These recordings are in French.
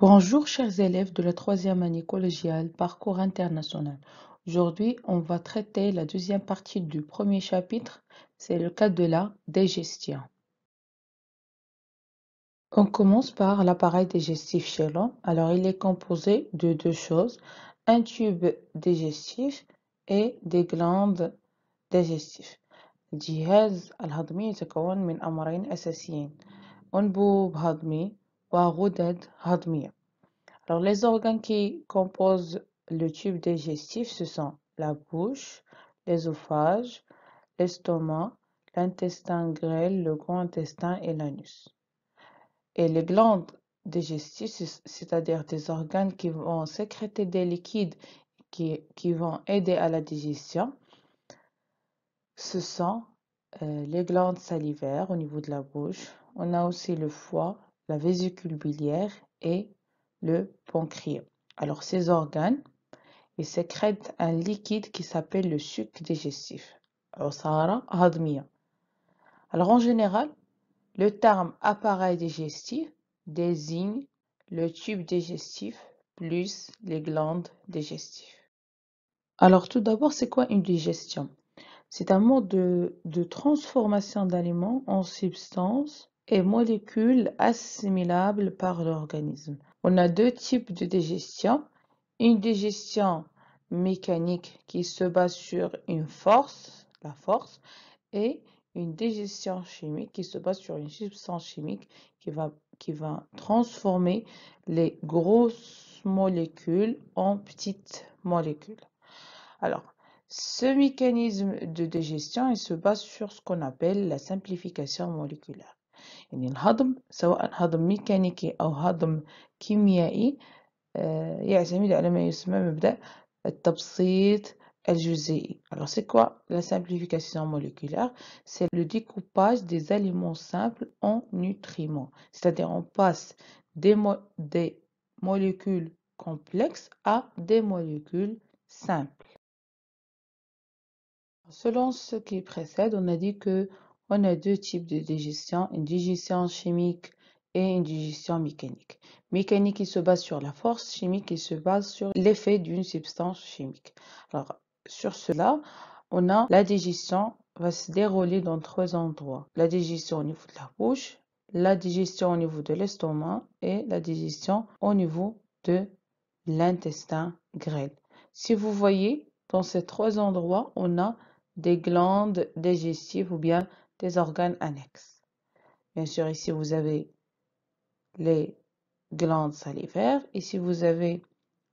Bonjour chers élèves de la troisième année collégiale Parcours international. Aujourd'hui, on va traiter la deuxième partie du premier chapitre, c'est le cas de la digestion. On commence par l'appareil digestif chez l'homme. Alors, il est composé de deux choses, un tube digestif et des glandes digestives. الجهاز الهضمي يتكون من أمرين أساسيين، أنبوب هضمي وغدد هضمية. Alors, les organes qui composent le tube digestif, ce sont la bouche, l'œsophage, l'estomac, l'intestin grêle, le grand intestin et l'anus. Et les glandes digestives, c'est-à-dire des organes qui vont sécréter des liquides qui vont aider à la digestion, ce sont les glandes salivaires au niveau de la bouche. On a aussi le foie, la vésicule biliaire et le pancréas. Alors, ces organes, ils sécrètent un liquide qui s'appelle le suc digestif. عصارة هضمية. Alors, en général, le terme appareil digestif désigne le tube digestif plus les glandes digestives. Alors, tout d'abord, c'est quoi une digestion? C'est un mode de transformation d'aliments en substances et molécules assimilables par l'organisme. On a deux types de digestion. Une digestion mécanique qui se base sur une force, la force, et une digestion chimique qui se base sur une substance chimique qui va transformer les grosses molécules en petites molécules. Alors, ce mécanisme de digestion, il se base sur ce qu'on appelle la simplification moléculaire. يعني الهضم سواء هضم ميكانيكي أو هضم كيميائي يعتمد على ما يسمى مبدأ التبسيط الجزيئي. Alors, c'est quoi la simplification moléculaire? C'est le découpage des aliments simples en nutriments. C'est-à-dire, on passe des molécules complexes à des molécules simples. Selon ce qui précède, on a dit que on a deux types de digestion, une digestion chimique et une digestion mécanique. Mécanique qui se base sur la force, chimique qui se base sur l'effet d'une substance chimique. Alors, sur cela, on a la digestion va se dérouler dans trois endroits. La digestion au niveau de la bouche, la digestion au niveau de l'estomac et la digestion au niveau de l'intestin grêle. Si vous voyez, dans ces trois endroits, on a des glandes digestives ou bien des organes annexes. Bien sûr, ici, vous avez les glandes salivaires. Ici, vous avez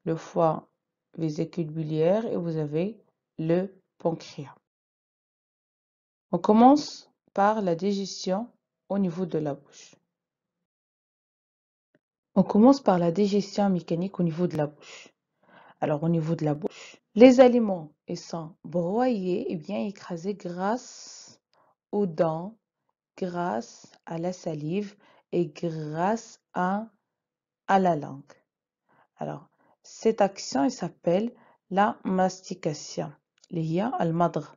le foie, vésicule biliaire et vous avez le pancréas. On commence par la digestion au niveau de la bouche. On commence par la digestion mécanique au niveau de la bouche. Alors, au niveau de la bouche, les aliments ils sont broyés et bien écrasés grâce aux dents, grâce à la salive et grâce à la langue. Alors, cette action elle s'appelle la mastication اللي هي المضغ.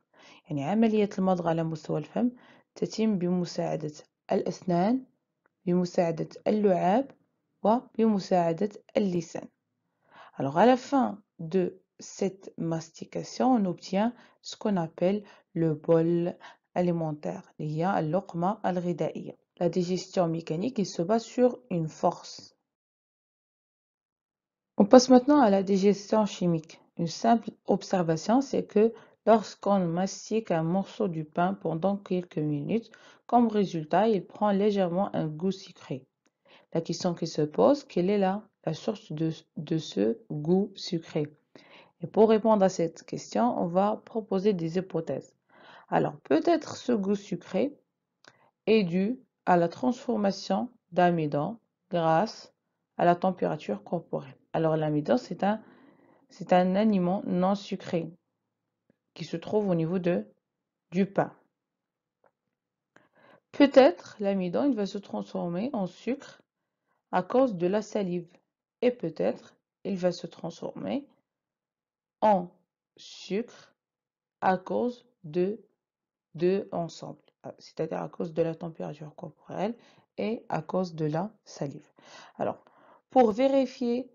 يعني عملية المضغ على مستوى الفم تتم بمساعدة الأسنان، بمساعدة اللعاب وبمساعدة اللسان. Alors, à la fin de cette mastication, on obtient ce qu'on appelle le bol alimentaire, اللي هي اللقمة الغذائية. La digestion mécanique, il se base sur une force. On passe maintenant à la digestion chimique. Une simple observation, c'est que lorsqu'on mastique un morceau du pain pendant quelques minutes, comme résultat, il prend légèrement un goût sucré. La question qui se pose, quelle est la source de ce goût sucré? Et pour répondre à cette question, on va proposer des hypothèses. Alors, peut-être ce goût sucré est dû à la transformation d'amidon grâce à la température corporelle. Alors, l'amidon, c'est un aliment non sucré qui se trouve au niveau du pain. Peut-être l'amidon, il va se transformer en sucre à cause de la salive. Et peut-être il va se transformer en sucre à cause de deux ensemble, c'est-à-dire à cause de la température corporelle et à cause de la salive. Alors, Pour vérifier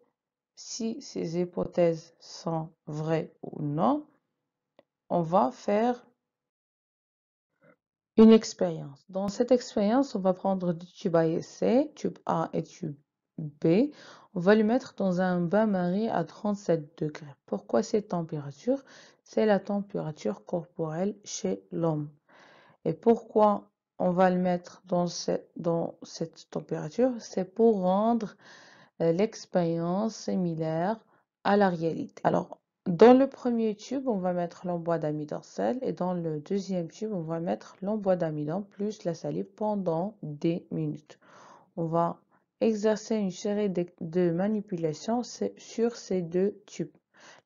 si ces hypothèses sont vraies ou non, on va faire une expérience. Dans cette expérience, on va prendre du tube A et C, tube A et tube B. On va le mettre dans un bain-marie à 37 degrés. Pourquoi cette température? C'est la température corporelle chez l'homme. Et pourquoi on va le mettre dans cette température? C'est pour rendre l'expérience similaire à la réalité. Alors, dans le premier tube, on va mettre l'embois d'amidon-sel et dans le deuxième tube, on va mettre l'embois d'amidon plus la salive pendant 10 minutes. On va exercer une série de manipulations sur ces deux tubes.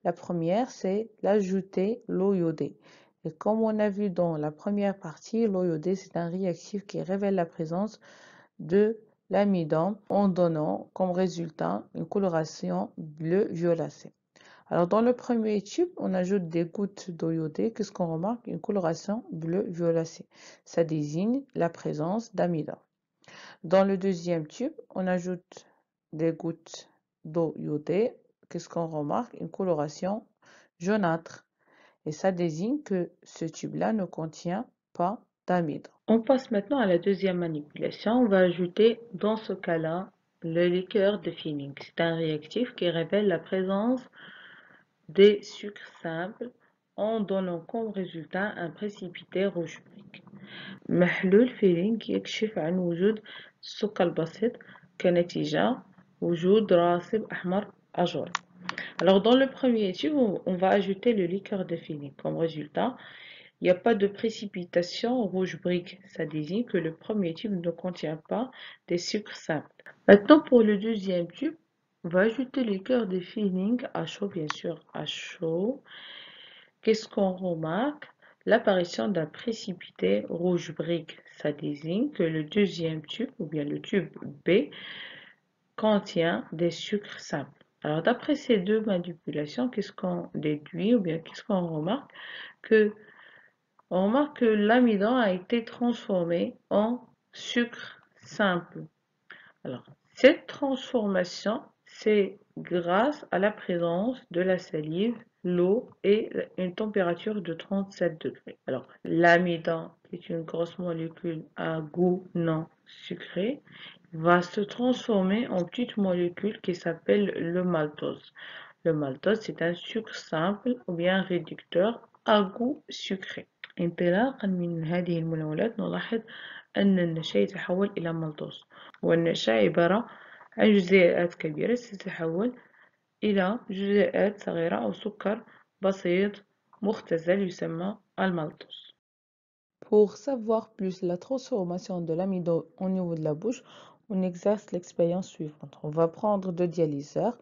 La première, c'est d'ajouter l'eau iodée. Et comme on a vu dans la première partie, l'eau iodée, c'est un réactif qui révèle la présence de l'amidon en donnant comme résultat une coloration bleu-violacée. Alors dans le premier tube, on ajoute des gouttes d'eau iodée. Qu'est-ce qu'on remarque? Une coloration bleu-violacée. Ça désigne la présence d'amidon. Dans le deuxième tube, on ajoute des gouttes d'eau iodée. Qu'est-ce qu'on remarque? Une coloration jaunâtre. Et ça désigne que ce tube-là ne contient pas d'amidon. On passe maintenant à la deuxième manipulation. On va ajouter dans ce cas-là le liqueur de Finning. C'est un réactif qui révèle la présence des sucres simples en donnant comme résultat un précipité rouge brique. محلول فيلينج يكشف عن وجود السكر البسيط كنتيجة وجود راسب أحمر أجوري. Alors dans le premier tube, on va ajouter le liqueur de Finning. Comme résultat, il n'y a pas de précipitation rouge brique. Ça désigne que le premier tube ne contient pas des sucres simples. Maintenant pour le deuxième tube, on va ajouter le liqueur de Finning à chaud, bien sûr, à chaud. Qu'est-ce qu'on remarque? L'apparition d'un précipité rouge brique. Ça désigne que le deuxième tube, ou bien le tube B, contient des sucres simples. Alors d'après ces deux manipulations, qu'est-ce qu'on déduit, ou bien qu'est-ce qu'on remarque? On remarque que l'amidon a été transformé en sucre simple. Alors, cette transformation, c'est grâce à la présence de la salive, l'eau et une température de 37 degrés. Alors, l'amidon, qui est une grosse molécule à goût non sucré, va se transformer en petite molécule qui s'appelle le maltose. Le maltose, c'est un sucre simple ou bien un réducteur à goût sucré. انطلاقا من هذه المناولات نلاحظ أن النشا يتحول إلى مالتوز والنشا عبارة عن جزيئات كبيرة ستتحول إلى جزيئات صغيرة أو سكر بسيط مختزل يسمى المالتوز. Pour savoir plus la transformation de l'amidon au niveau de la bouche, on exerce l'expérience suivante. On va prendre deux dialyseurs.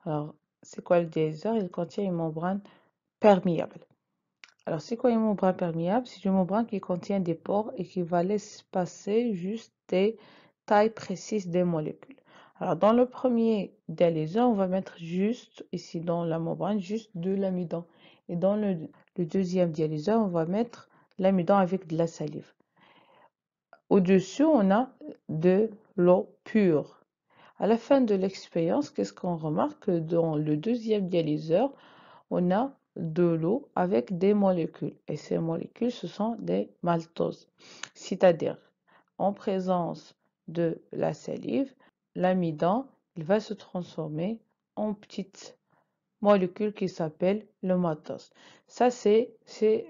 Alors, c'est quoi le dialyseur? Il contient une membrane perméable. Alors, c'est quoi une membrane perméable? C'est une membrane qui contient des pores et qui va laisser passer juste des tailles précises des molécules. Alors, dans le premier dialyseur, on va mettre juste, ici dans la membrane, juste de l'amidon. Et dans le deuxième dialyseur, on va mettre l'amidon avec de la salive. Au-dessus, on a de l'eau pure. À la fin de l'expérience, qu'est-ce qu'on remarque? Dans le deuxième dialyseur, on a de l'eau avec des molécules. Et ces molécules, ce sont des maltoses. C'est-à-dire, en présence de la salive, l'amidon, il va se transformer en petite molécule qui s'appelle le maltose. Ça, c'est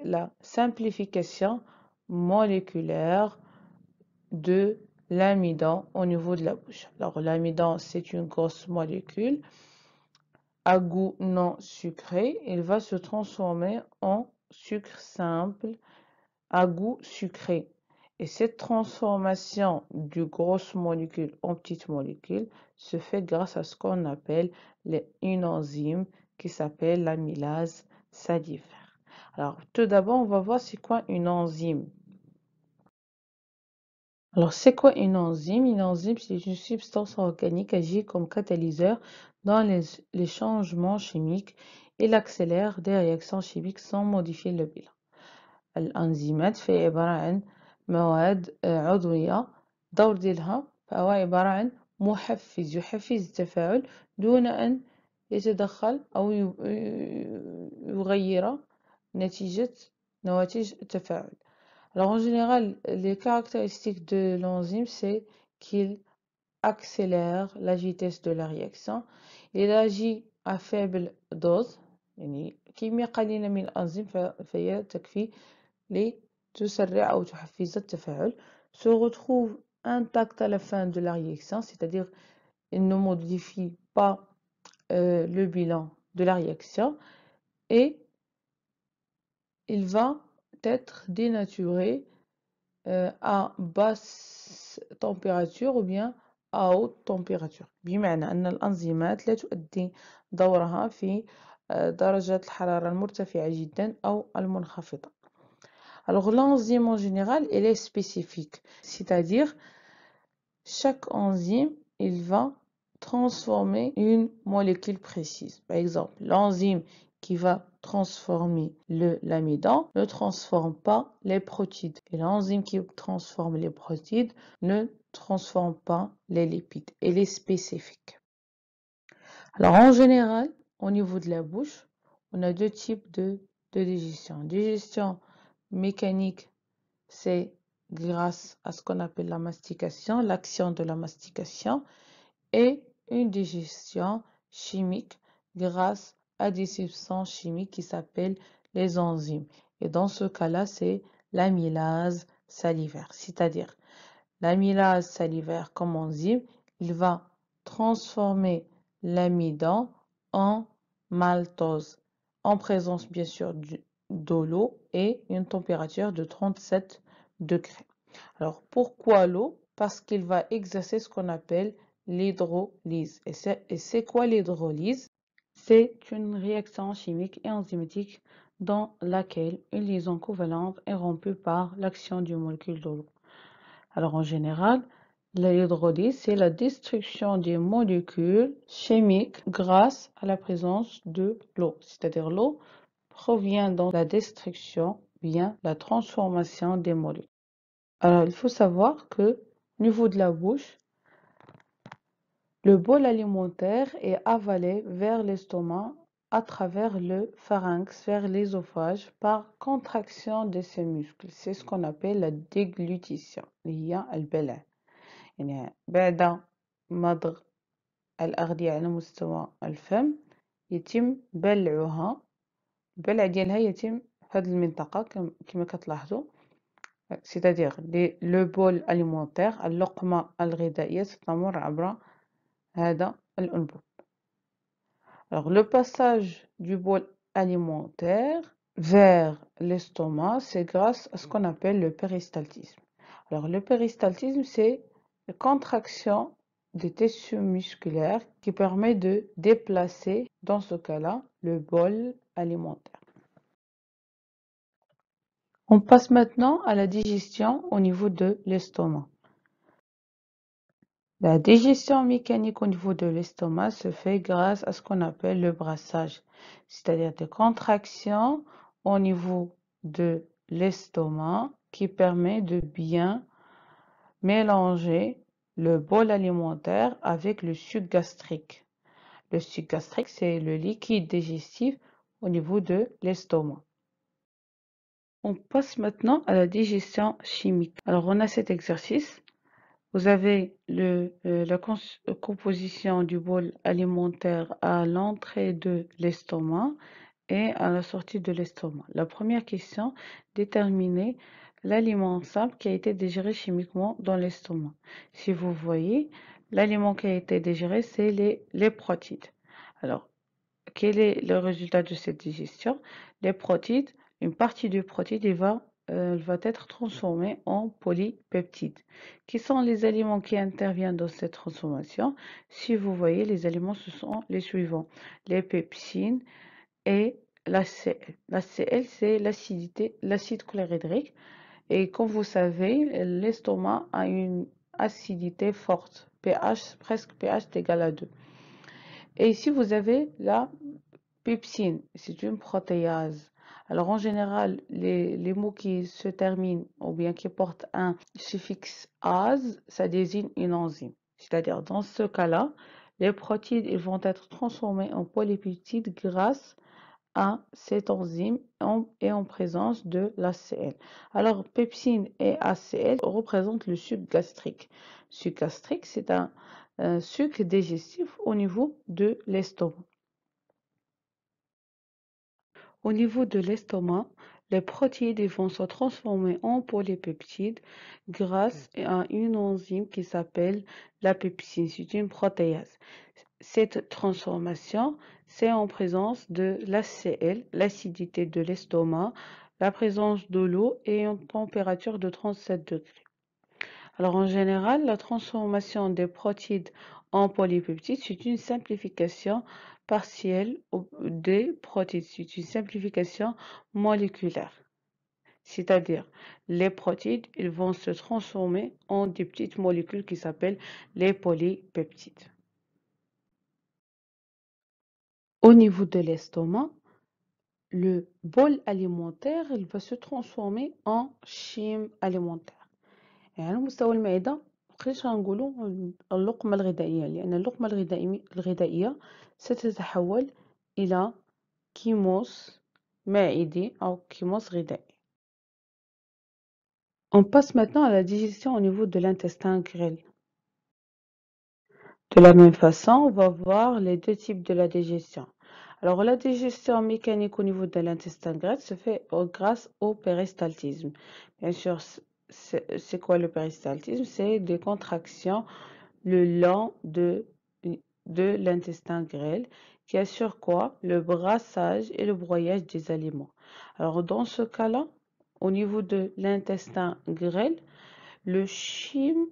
la simplification moléculaire de l'amidon au niveau de la bouche. Alors, l'amidon, c'est une grosse molécule à goût non sucré. Il va se transformer en sucre simple à goût sucré. Et cette transformation du grosse molécule en petite molécule se fait grâce à ce qu'on appelle une enzyme qui s'appelle l'amylase salivaire. Alors, tout d'abord, on va voir c'est quoi une enzyme. Alors, c'est quoi une enzyme? Une enzyme, c'est une substance organique agit comme catalyseur dans les changements chimiques. Il accélère des réactions chimiques sans modifier le bilan. الأنزيمات فهي عبارة عن مواد عضوية دور ديالها فهو عبارة عن محفز يحفز التفاعل دون أن يتدخل أو يغير نواتج التفاعل. Alors en général, les caractéristiques de l'enzyme, c'est qu'il accélère la vitesse de la réaction. Il agit à faible dose، يعني كمية قليلة من الأنزيم فهي تكفي لتسرع أو تحفز التفاعل. Se retrouve intact à la fin de la réaction, c'est-à-dire il ne modifie pas le bilan de la réaction et il va être dénaturé à basse température ou bien à haute température. بمعنى أن الأنزيمات لا تؤدي دورها في درجة الحرارة المرتفعة جدا أو المنخفضة. Alors l'enzyme en général, elle est spécifique, c'est-à-dire chaque enzyme, il va transformer une molécule précise. Par exemple, l'enzyme qui va transformer l'amidon ne transforme pas les protides. Et l'enzyme qui transforme les protides ne transforme pas les lipides. Elle est spécifique. Alors en général, au niveau de la bouche, on a deux types de digestion. Digestion mécanique, c'est grâce à ce qu'on appelle la mastication, l'action de la mastication, et une digestion chimique grâce à des substances chimiques qui s'appellent les enzymes. Et dans ce cas-là, c'est l'amylase salivaire. C'est-à-dire, l'amylase salivaire comme enzyme, il va transformer l'amidon en maltose, en présence bien sûr de l'eau et une température de 37 degrés. Alors, pourquoi l'eau? Parce qu'il va exercer ce qu'on appelle l'hydrolyse. Et c'est quoi l'hydrolyse? C'est une réaction chimique et enzymatique dans laquelle une liaison covalente est rompue par l'action d'une molécule de l'eau. Alors en général, l'hydrolyse, c'est la destruction des molécules chimiques grâce à la présence de l'eau. C'est-à-dire l'eau provient dans la destruction, bien la transformation des molécules. Alors il faut savoir que au niveau de la bouche, le bol alimentaire est avalé vers l'estomac à travers le pharynx, vers l'ésophage, par contraction de ces muscles. C'est ce qu'on appelle la déglutition. اللي هي البلع. يعني بعد مضغ الأغذية على مستوى الفم يتم بلعها. البلع ديالها يتم في هذه المنطقة كما كتلاحظوا. C'est-à-dire le bol alimentaire, اللقمة الغذائية ستمر عبر هذا الأنبوب. Alors le passage du bol alimentaire vers l'estomac, c'est grâce à ce qu'on appelle le péristaltisme. Alors le péristaltisme, c'est la contraction des tissus musculaires qui permet de déplacer, dans ce cas-là, le bol alimentaire. On passe maintenant à la digestion au niveau de l'estomac. La digestion mécanique au niveau de l'estomac se fait grâce à ce qu'on appelle le brassage, c'est-à-dire des contractions au niveau de l'estomac qui permet de bien mélanger le bol alimentaire avec le suc gastrique. Le suc gastrique, c'est le liquide digestif au niveau de l'estomac. On passe maintenant à la digestion chimique. Alors, on a cet exercice. Vous avez la composition du bol alimentaire à l'entrée de l'estomac et à la sortie de l'estomac. La première question, déterminer l'aliment simple qui a été digéré chimiquement dans l'estomac. Si vous voyez, l'aliment qui a été digéré, c'est les protides. Alors, quel est le résultat de cette digestion? Les protides, une partie du protide va être transformée en polypeptides. Qui sont les aliments qui interviennent dans cette transformation? Si vous voyez, les aliments, ce sont les suivants. Les pepsines et l'ACL. L'ACL, c'est l'acide chlorhydrique. Et comme vous savez, l'estomac a une acidité forte, presque pH égal à 2. Et ici, vous avez la pepsine, c'est une protéase. Alors en général, les mots qui se terminent ou bien qui portent un suffixe ase, ça désigne une enzyme. C'est-à-dire, dans ce cas-là, les protéines ils vont être transformées en polypeptides grâce à cette enzyme et en présence de l'ACL. Alors, pepsine et ACL représentent le suc gastrique. Le suc gastrique, c'est un suc digestif au niveau de l'estomac. Au niveau de l'estomac, les protéines vont se transformer en polypeptides grâce à une enzyme qui s'appelle la pepsine. C'est une protéase. Cette transformation, c'est en présence de l'ACL, l'acidité de l'estomac, la présence de l'eau et une température de 37 degrés. Alors en général, la transformation des protéines en polypeptides, c'est une simplification partielle des protéines, c'est une simplification moléculaire. C'est-à-dire, les protéines, ils vont se transformer en des petites molécules qui s'appellent les polypeptides. Au niveau de l'estomac, le bol alimentaire il va se transformer en chyme alimentaire. يعني على مستوى المعدة مبقيناش غنقولوا اللقمة الغذائية لأن اللقمة الغذائية ستتحول إلى كيموس معدي أو كيموس غذائي. On passe maintenant à la digestion au niveau de l'intestin grêle. De la même façon, on va voir les deux types de la digestion. Alors, la digestion mécanique au niveau de l'intestin grêle se fait grâce au péristaltisme. Bien sûr, c'est quoi le péristaltisme? C'est des contractions le long de l'intestin grêle qui assure quoi? Le brassage et le broyage des aliments. Alors, dans ce cas-là, au niveau de l'intestin grêle, le chyme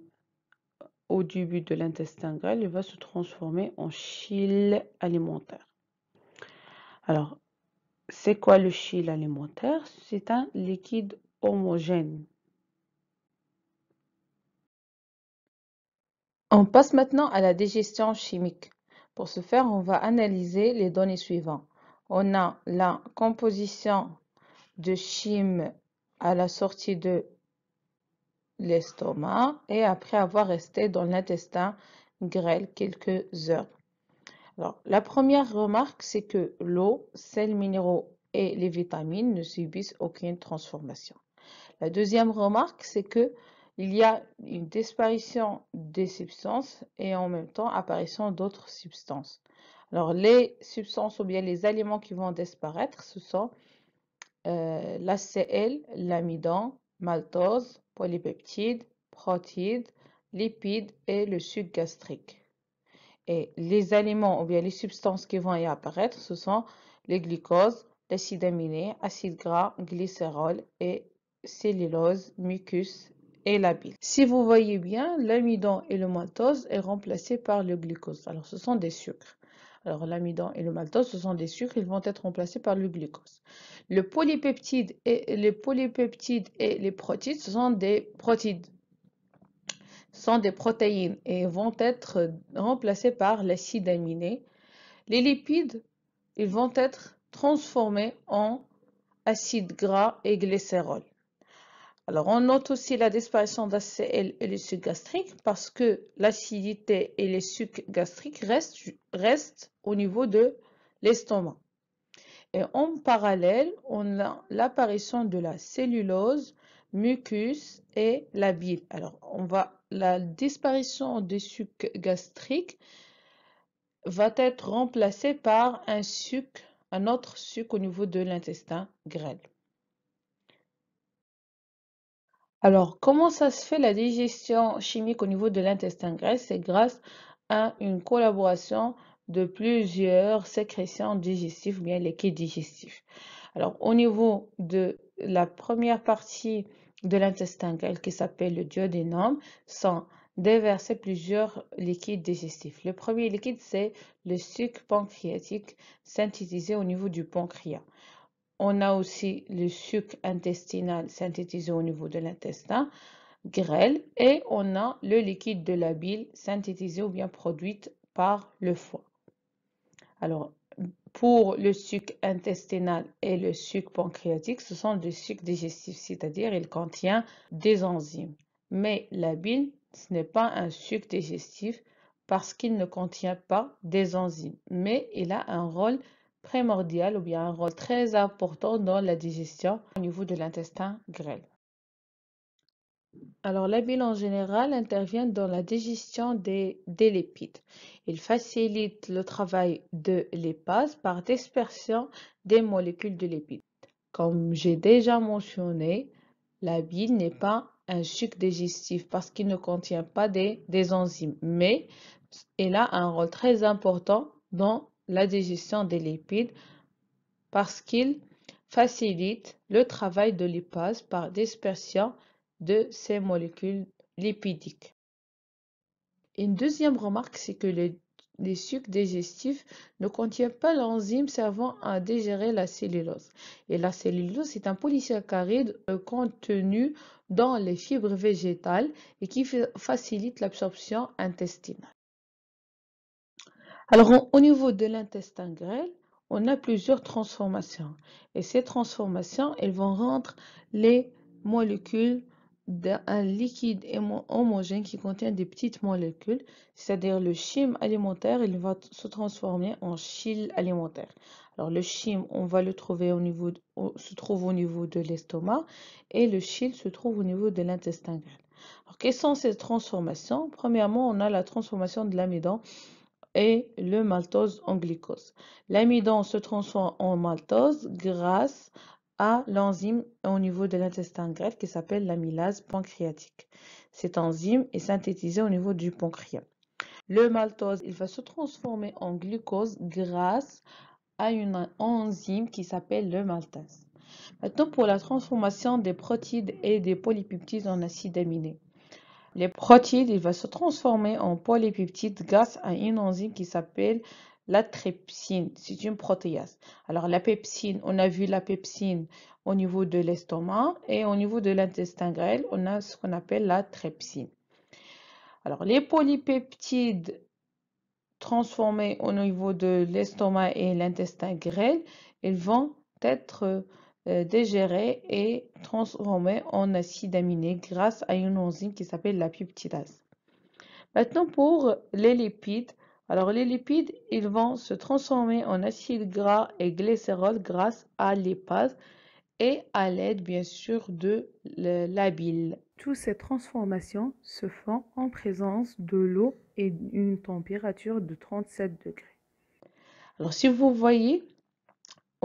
au début de l'intestin grêle, il va se transformer en chyle alimentaire. Alors, c'est quoi le chyle alimentaire? C'est un liquide homogène. On passe maintenant à la digestion chimique. Pour ce faire, on va analyser les données suivantes. On a la composition de chyme à la sortie de l'estomac et après avoir resté dans l'intestin grêle quelques heures. Alors, la première remarque, c'est que l'eau, sels minéraux et les vitamines ne subissent aucune transformation. La deuxième remarque, c'est que il y a une disparition des substances et en même temps apparition d'autres substances. Alors, les substances ou bien les aliments qui vont disparaître, ce sont l'ACL, l'amidon, maltose, polypeptides, protides, lipides et le suc gastrique. Et les aliments ou bien les substances qui vont y apparaître, ce sont les glucoses, l'acide aminé, acide gras, glycérol et cellulose, mucus et la bile. Si vous voyez bien, l'amidon et le maltose est remplacé par le glucose. Alors, ce sont des sucres. Alors, l'amidon et le maltose, ce sont des sucres, ils vont être remplacés par le glucose. Le polypeptide et les protides, ce sont des protides. Sont des protéines et vont être remplacées par l'acide aminé. Les lipides, ils vont être transformés en acide gras et glycérol. Alors, on note aussi la disparition d'ACL et le suc gastrique parce que l'acidité et les sucs gastriques restent au niveau de l'estomac. Et en parallèle, on a l'apparition de la cellulose, mucus et la bile. Alors, la disparition des sucs gastriques va être remplacée par un autre suc au niveau de l'intestin grêle. Alors, comment ça se fait la digestion chimique au niveau de l'intestin grêle? C'est grâce à une collaboration de plusieurs sécrétions digestives ou bien liquides digestifs. Alors, au niveau de la première partie de l'intestin grêle qui s'appelle le duodénum, sont déversés plusieurs liquides digestifs. Le premier liquide, c'est le suc pancréatique synthétisé au niveau du pancréas. On a aussi le suc intestinal synthétisé au niveau de l'intestin grêle et on a le liquide de la bile synthétisé ou bien produite par le foie. Alors, pour le suc intestinal et le suc pancréatique, ce sont des sucs digestifs, c'est-à-dire il contient des enzymes. Mais la bile ce n'est pas un suc digestif parce qu'il ne contient pas des enzymes, mais il a un rôle primordial ou bien un rôle très important dans la digestion au niveau de l'intestin grêle. Alors, la bile en général intervient dans la digestion des lipides. Il facilite le travail de lipase par dispersion des molécules de lipides. Comme j'ai déjà mentionné, la bile n'est pas un suc digestif parce qu'il ne contient pas des enzymes, mais il a un rôle très important dans la digestion des lipides parce qu'il facilite le travail de lipase par dispersion de ces molécules lipidiques. Une deuxième remarque, c'est que les sucs digestifs ne contiennent pas l'enzyme servant à digérer la cellulose. Et la cellulose est un polysaccharide contenu dans les fibres végétales et qui facilite l'absorption intestinale. Alors, au niveau de l'intestin grêle, on a plusieurs transformations. Et ces transformations, elles vont rendre les molécules d'un liquide homogène qui contient des petites molécules, c'est-à-dire le chyme alimentaire, il va se transformer en chyle alimentaire. Alors, le chyme, on va le trouver se trouve au niveau de l'estomac et le chyle se trouve au niveau de l'intestin grêle. Alors, quelles sont ces transformations? Premièrement, on a la transformation de l'amidon et le maltose en glucose. L'amidon se transforme en maltose grâce à l'enzyme au niveau de l'intestin grêle qui s'appelle l'amylase pancréatique. Cette enzyme est synthétisée au niveau du pancréas. Le maltose, il va se transformer en glucose grâce à une enzyme qui s'appelle le maltase. Maintenant, pour la transformation des protides et des polypeptides en acides aminés. Les protides, il va se transformer en polypeptides grâce à une enzyme qui s'appelle la trypsine. C'est une protéase. Alors, la pepsine, on a vu la pepsine au niveau de l'estomac et au niveau de l'intestin grêle, on a ce qu'on appelle la trypsine. Alors, les polypeptides transformés au niveau de l'estomac et l'intestin grêle, ils vont être digérés et transformés en acides aminés grâce à une enzyme qui s'appelle la peptidase. Maintenant, pour les lipides, alors les lipides, ils vont se transformer en acides gras et glycérol grâce à lipase et à l'aide, bien sûr, de la bile. Toutes ces transformations se font en présence de l'eau et d'une température de 37 degrés. Alors, si vous voyez,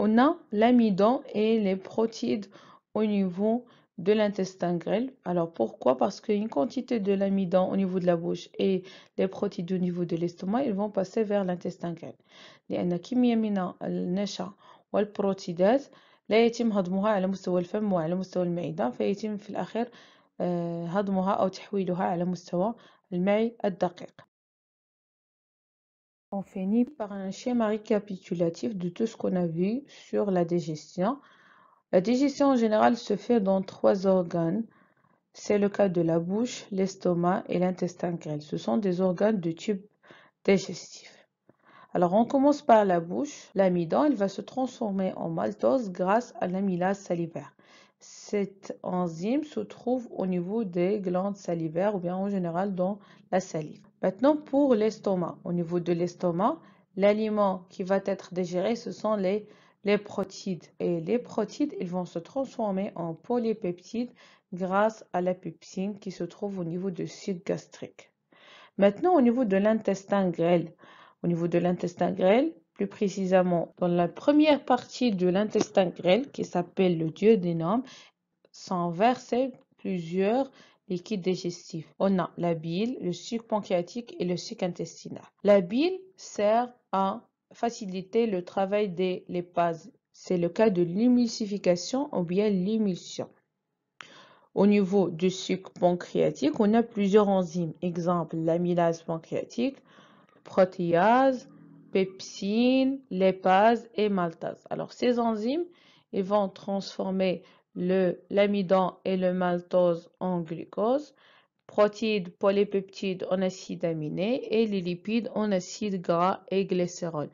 on a l'amidon et les protides au niveau de l'intestin grêle. Alors pourquoi? Parce qu'une quantité de l'amidon au niveau de la bouche et les protides au niveau de l'estomac, ils vont passer vers l'intestin grêle. لأن كمية من النشا والبروتيدات لا يتم هضمها على مستوى الفم وعلى مستوى المعدة فيتم في الأخير هضمها أو تحويلها على مستوى المعي الدقيق. On finit par un schéma récapitulatif de tout ce qu'on a vu sur la digestion. La digestion en général se fait dans 3 organes. C'est le cas de la bouche, l'estomac et l'intestin grêle. Ce sont des organes de type digestif. Alors on commence par la bouche. L'amidon, il va se transformer en maltose grâce à l'amylase salivaire. Cette enzyme se trouve au niveau des glandes salivaires ou bien en général dans la salive. Maintenant pour l'estomac. Au niveau de l'estomac, l'aliment qui va être digéré, ce sont les protides. Et les protides, ils vont se transformer en polypeptides grâce à la pepsine qui se trouve au niveau du suc gastrique. Maintenant, au niveau de l'intestin grêle. Au niveau de l'intestin grêle, plus précisément dans la première partie de l'intestin grêle qui s'appelle le duodénum, sont versés plusieurs liquides digestifs. On a la bile, le suc pancréatique et le suc intestinal. La bile sert à faciliter le travail des lipases. C'est le cas de l'émulsification ou bien l'émulsion. Au niveau du suc pancréatique, on a plusieurs enzymes. Exemple, l'amylase pancréatique, protéase, pepsine, lipase et maltase. Alors, ces enzymes, ils vont transformer l'amidon et le maltose en glucose, protides, polypeptides en acides aminés et les lipides en acides gras et glycérol.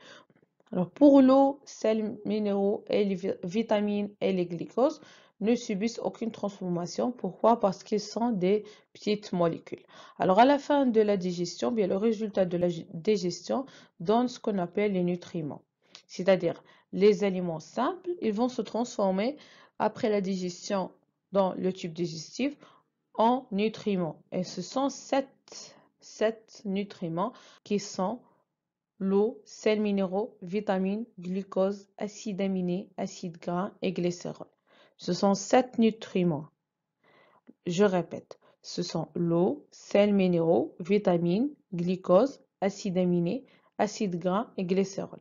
Alors, pour l'eau, sels minéraux et les vitamines et les glucoses, ne subissent aucune transformation. Pourquoi? Parce qu'ils sont des petites molécules. Alors, à la fin de la digestion, bien, le résultat de la digestion donne ce qu'on appelle les nutriments. C'est-à-dire, les aliments simples, ils vont se transformer après la digestion dans le tube digestif en nutriments. Et ce sont sept nutriments qui sont l'eau, sels minéraux, vitamines, glucose, acides aminés, acides gras et glycérol. Ce sont 7 nutriments. Je répète, ce sont l'eau, sels minéraux, vitamines, glucose, acides aminés, acides gras et glycérol.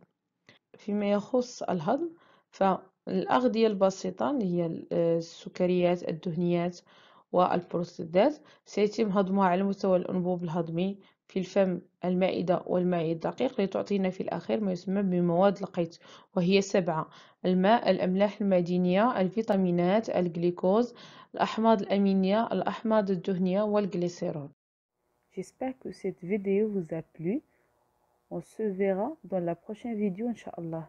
فيما يخص الهضم فالأغذية البسيطة اللي هي السكريات الدهنيات والبروستيدات سيتم هضمها على مستوى الأنبوب الهضمي في الفم المعدة والمعي الدقيق لتعطينا في الأخير ما يسمى بمواد القيت وهي 7: الماء، الأملاح المعدنية، الفيتامينات، الجليكوز، الأحماض الأمينية، الأحماض الدهنية والجليسيرول. J'espère que cette vidéo vous a plu. On se verra dans la prochaine vidéo, Inch'Allah.